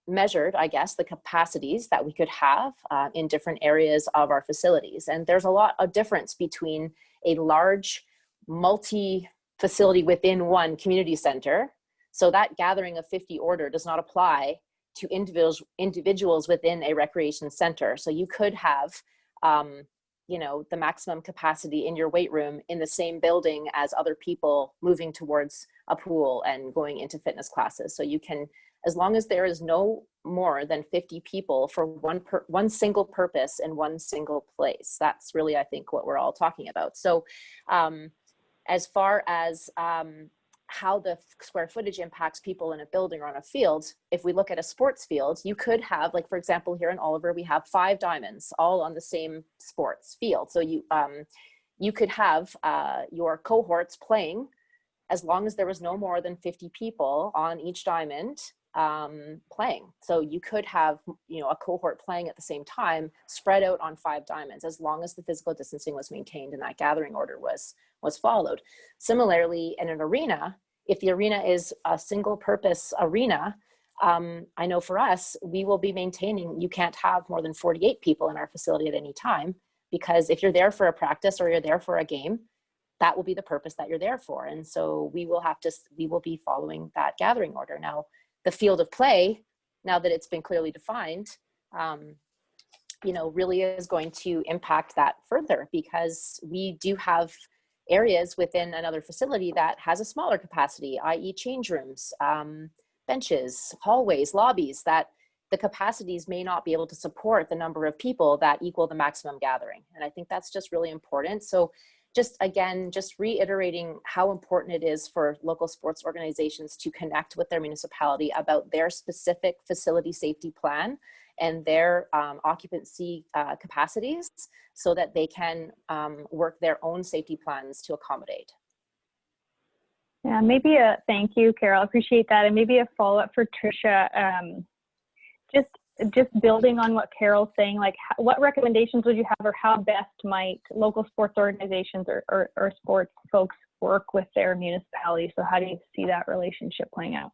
measured, I guess, the capacities that we could have in different areas of our facilities. And there's a lot of difference between a large multi-facility within one community center. So that gathering of 50 order does not apply to individuals within a recreation center. So you could have, you know, the maximum capacity in your weight room in the same building as other people moving towards a pool and going into fitness classes. So you can, as long as there is no more than 50 people for one single purpose in one single place. That's really, I think, what we're all talking about. So as far as how the square footage impacts people in a building or on a field, if we look at a sports field, you could have, like, for example, here in Oliver, we have 5 diamonds all on the same sports field. So you could have your cohorts playing as long as there was no more than 50 people on each diamond playing. So you could have, you know, a cohort playing at the same time spread out on 5 diamonds, as long as the physical distancing was maintained and that gathering order was followed. Similarly, in an arena, if the arena is a single purpose arena, I know for us, we will be maintaining, you can't have more than 48 people in our facility at any time, because if you're there for a practice or you're there for a game, that will be the purpose that you're there for. And so we will be following that gathering order. Now, the field of play, now that it's been clearly defined, you know, really is going to impact that further, because we do have areas within another facility that has a smaller capacity, i.e. change rooms, benches, hallways, lobbies, that the capacities may not be able to support the number of people that equal the maximum gathering. And I think that's just really important. So just again, just reiterating how important it is for local sports organizations to connect with their municipality about their specific facility safety plan and their occupancy capacities, so that they can work their own safety plans to accommodate. Yeah, maybe thank you, Carol. I appreciate that. And maybe a follow-up for Tricia. Just building on what Carol's saying, like, what recommendations would you have, or how best might local sports organizations or sports folks work with their municipality? So how do you see that relationship playing out?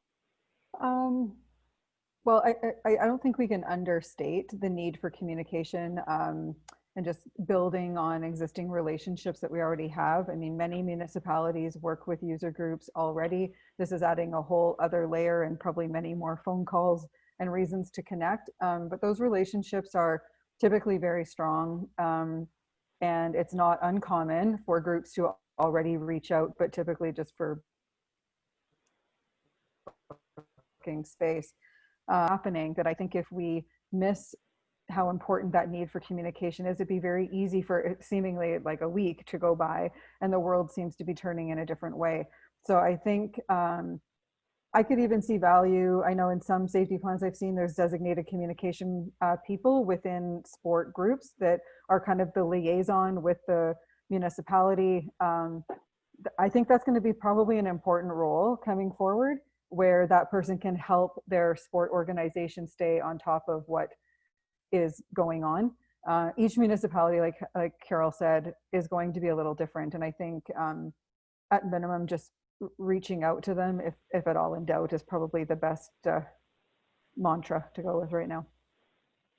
Well, I don't think we can understate the need for communication and just building on existing relationships that we already have. I mean, many municipalities work with user groups already. This is adding a whole other layer and probably many more phone calls and reasons to connect. But those relationships are typically very strong. And it's not uncommon for groups to already reach out, but typically just for space happening, that I think if we miss how important that need for communication is, it'd be very easy for it seemingly like a week to go by and the world seems to be turning in a different way. So I think I could even see value. I know in some safety plans I've seen, there's designated communication people within sport groups that are kind of the liaison with the municipality. I think that's going to be probably an important role coming forward, where that person can help their sport organization stay on top of what is going on. Each municipality, like Carol said, is going to be a little different. And I think at minimum, just reaching out to them, if at all in doubt, is probably the best mantra to go with right now.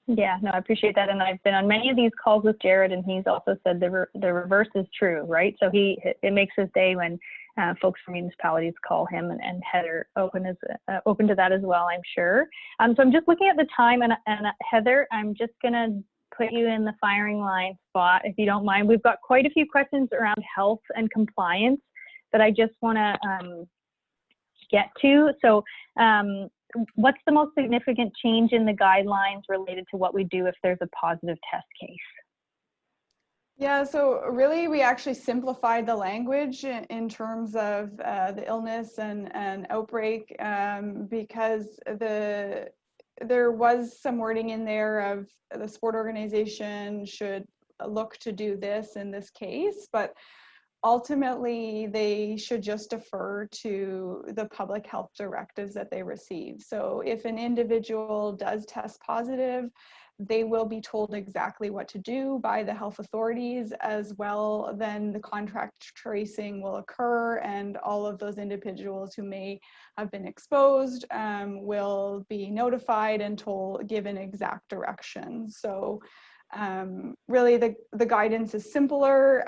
Yeah, no, I appreciate that. And I've been on many of these calls with Jared, and he's also said the reverse is true, right? So it makes his day when folks from municipalities call him, and Heather open to that as well, I'm sure. So I'm just looking at the time, and Heather, I'm just gonna put you in the firing line spot, if you don't mind. We've got quite a few questions around health and compliance that I just want to get to. So what's the most significant change in the guidelines related to what we do if there's a positive test case? Yeah, so really we actually simplified the language in terms of the illness and outbreak because there was some wording in there of the sport organization should look to do this in this case, but ultimately they should just defer to the public health directives that they receive. So if an individual does test positive, they will be told exactly what to do by the health authorities as well. Then the contact tracing will occur, and all of those individuals who may have been exposed will be notified and given exact directions. So really the guidance is simpler,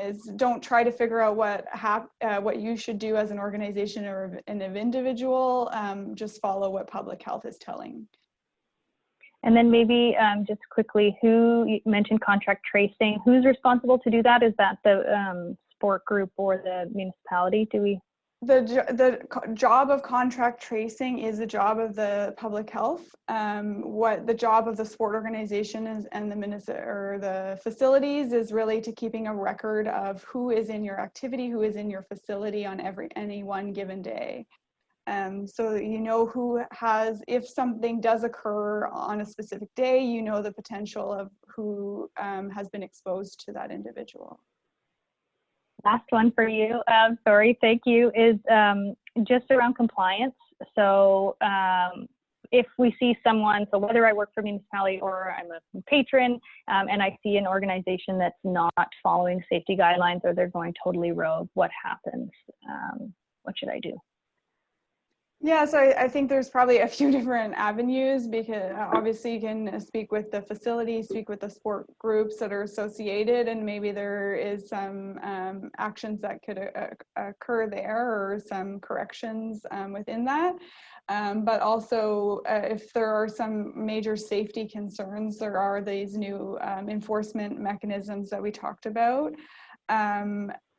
is don't try to figure out what you should do as an organization or an individual, just follow what public health is telling. And then maybe just quickly, you mentioned contract tracing. Who's responsible to do that? Is that the sport group or the municipality? The job of contract tracing is the job of the public health. What the job of the sport organization is and the facilities is really to keeping a record of who is in your activity, who is in your facility on any one given day. So you know who has, if something does occur on a specific day, you know the potential of who has been exposed to that individual. Last one for you, sorry, thank you, is just around compliance. So if we see someone, so whether I work for a municipality or I'm a patron, and I see an organization that's not following safety guidelines or they're going totally rogue, what happens? What should I do? Yeah, so I think there's probably a few different avenues, because obviously you can speak with the facility, speak with the sport groups that are associated, and maybe there is some actions that could occur there or some corrections within that. But also if there are some major safety concerns, there are these new enforcement mechanisms that we talked about.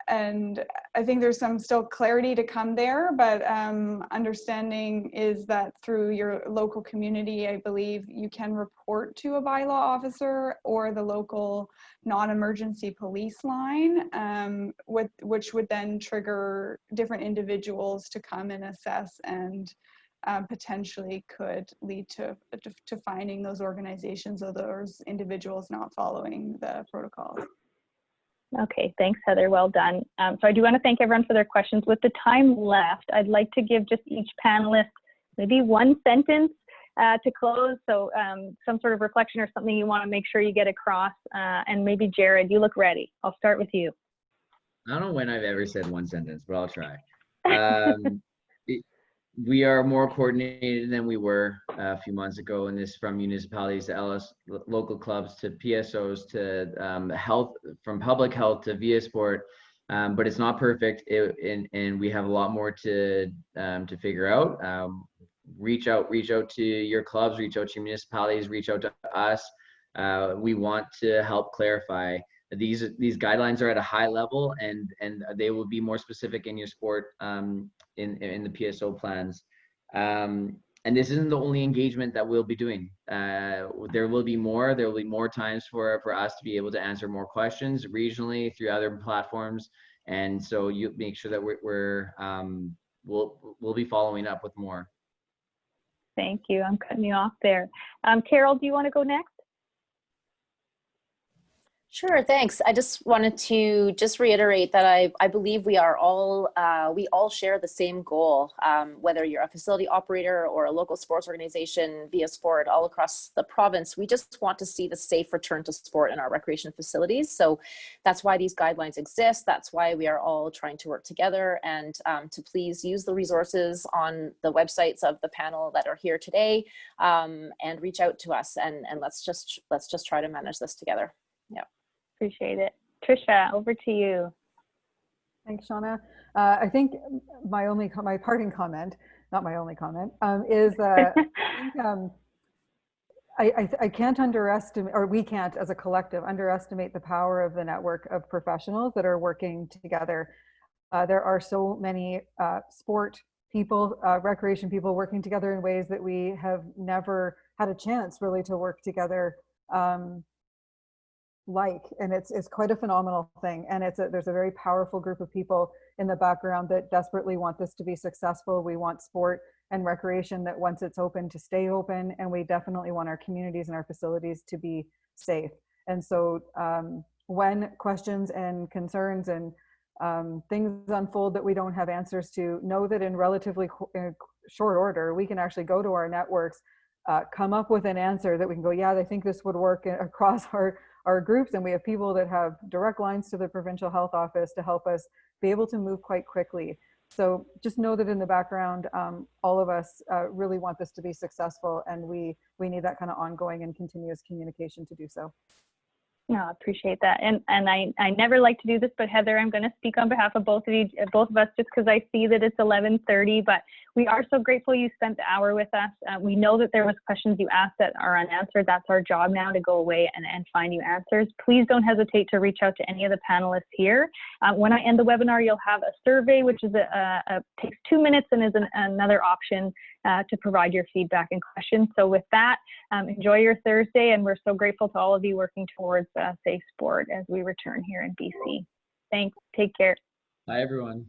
And I think there's some still clarity to come there, but understanding is that through your local community, I believe you can report to a bylaw officer or the local non-emergency police line, which would then trigger different individuals to come and assess, and potentially could lead to finding those organizations or those individuals not following the protocols. Okay, thanks, Heather. Well done. So I do want to thank everyone for their questions. With the time left, I'd like to give just each panelist maybe one sentence to close. So some sort of reflection or something you want to make sure you get across. And maybe Jared, you look ready. I'll start with you. I don't know when I've ever said one sentence, but I'll try. We are more coordinated than we were a few months ago, and this from municipalities to LS, local clubs to PSOs to health, from public health to VIA Sport, but it's not perfect, and we have a lot more to figure out. Reach out to your clubs, reach out to your municipalities, reach out to us. We want to help clarify. These guidelines are at a high level, and they will be more specific in your sport in the PSO plans. And this isn't the only engagement that we'll be doing. There will be more. There will be more times for us to be able to answer more questions regionally through other platforms. And so you make sure that we'll be following up with more. Thank you. I'm cutting you off there. Carol, do you want to go next? Sure, thanks. I just wanted to reiterate that I believe we all share the same goal, whether you're a facility operator or a local sports organization, VIA Sport, all across the province. We just want to see the safe return to sport in our recreation facilities. So that's why these guidelines exist. That's why we are all trying to work together, and to please use the resources on the websites of the panel that are here today, and reach out to us, and let's just try to manage this together. Yeah. Appreciate it. Trisha, over to you. Thanks, Shauna. I think my parting comment, not my only comment, is I think I can't underestimate, or we can't as a collective underestimate the power of the network of professionals that are working together. There are so many sport people, recreation people working together in ways that we have never had a chance really to work together and it's quite a phenomenal thing. And there's a very powerful group of people in the background that desperately want this to be successful. We want sport and recreation that once it's open to stay open, and we definitely want our communities and our facilities to be safe. And so when questions and concerns and things unfold that we don't have answers to, know that in relatively short order, we can actually go to our networks, come up with an answer that we can go, yeah, I think this would work across our groups. And we have people that have direct lines to the provincial health office to help us be able to move quite quickly. So just know that in the background, all of us really want this to be successful, and we need that kind of ongoing and continuous communication to do so. No, I appreciate that. And I never like to do this, but Heather, I'm going to speak on behalf of both of us, just because I see that it's 11:30, but we are so grateful you spent the hour with us. We know that there was questions you asked that are unanswered. That's our job now, to go away and find you answers. Please don't hesitate to reach out to any of the panelists here. When I end the webinar, you'll have a survey, which is takes 2 minutes and is another option to provide your feedback and questions. So with that, enjoy your Thursday, and we're so grateful to all of you working towards safe sport as we return here in BC. Thanks. Take care. Bye, everyone.